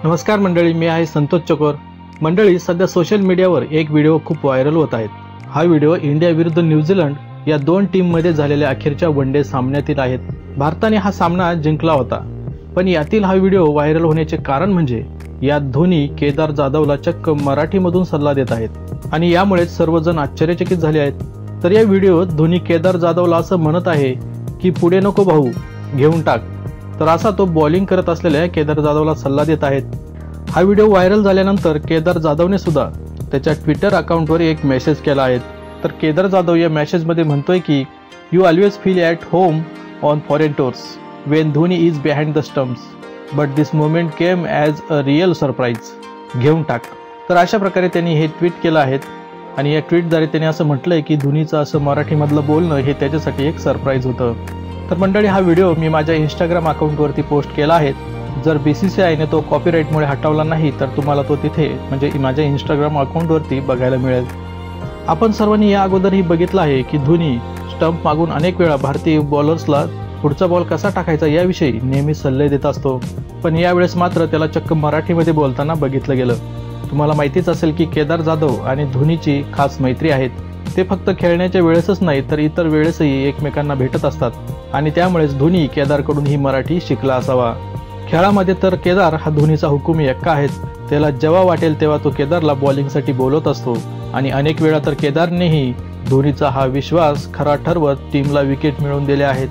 नमस्कार मंडळी, मी आहे संतोष चकोर। मंडळी, सध्या सोशल मीडियावर एक व्हिडिओ खूप व्हायरल होत आहे। हा व्हिडिओ इंडिया विरुद्ध न्यूझीलंड या दोन टीममध्ये झालेल्या अखेरच्या वनडे सामन्यातील आहे। भारताने हा सामना जिंकला होता, पण यातील हा व्हिडिओ व्हायरल होण्याचे कारण म्हणजे यात धोनी केदार जाधवला चक्क मराठीमधून सल्ला देत आहेत आणि यामुळे सर्वजण आश्चर्यचकित झाले आहेत। तर या व्हिडिओत धोनी केदार जाधवला असं म्हणत आहे की पुढे नको भाऊ, घेऊन टाक। तर असा तो बॉलिंग करत असलेल्या केदार जाधवला सल्ला देत आहेत। हा व्हिडिओ व्हायरल झाल्यानंतर केदार जाधवने सुद्धा त्याच्या ट्विटर अकाउंटवर एक मेसेज केला आहे। तर केदार जाधव या मेसेजमध्ये म्हणतोय की you always feel at home on foreign tours Wien Dhoni is behind the stumps but this moment came as a real surprise, घेऊन टाक। तर अशा प्रकारे त्यांनी हे ट्विट केलं आहे आणि या ट्विटद्वारे त्यांनी असं म्हटलंय की धोनीचं असं मराठीमधलं बोलणं हे त्याच्यासाठी एक सरप्राईज होतं। तर मंडळी, हा व्हिडिओ मी माझ्या इंस्टाग्राम अकाउंटवरती पोस्ट केला आहे। जर BCCIने तो कॉपीराईटमुळे हटवला नाही तर तुम्हाला तो तिथे म्हणजे माझ्या इंस्टाग्राम अकाउंटवरती बघायला मिळेल। आपण सर्वांनी या अगोदरही बघितलं आहे की धोनी स्टंप मागून अनेक वेळा भारतीय बॉलर्सला पुढचा बॉल कसा टाकायचा याविषयी नेहमी सल्ले देत असतो, पण यावेळेस मात्र त्याला चक्क मराठीमध्ये बोलताना बघितलं गेलं। तुम्हाला माहितीच असेल की केदार जाधव आणि धोनीची खास मैत्री आहेत। ते फक्त खेळण्याच्या वेळेसच नाही तर इतर वेळेसही एकमेकांना भेटत असतात आणि त्यामुळेच धोनी केदारकडून ही मराठी शिकला असावा। खेळामध्ये तर केदार हा धोनीचा हुकुमी एक्का आहे। त्याला जेव्हा वाटेल तेव्हा तो केदारला बॉलिंगसाठी बोलत असतो आणि अनेक वेळा तर केदारनेही धोनीचा हा विश्वास खरा ठरवत टीमला विकेट मिळवून दिले आहेत।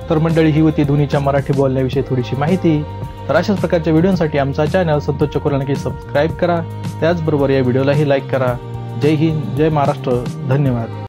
तर मंडळी, ही होती धोनीच्या मराठी बोलण्याविषयी थोडीशी माहिती। तर अशाच प्रकारच्या व्हिडिओसाठी आमचा चॅनल संतोष चकोरला नक्की सबस्क्राईब करा, त्याचबरोबर या व्हिडिओलाही लाईक करा। जय हिंद, जय महाराष्ट्र, धन्यवाद।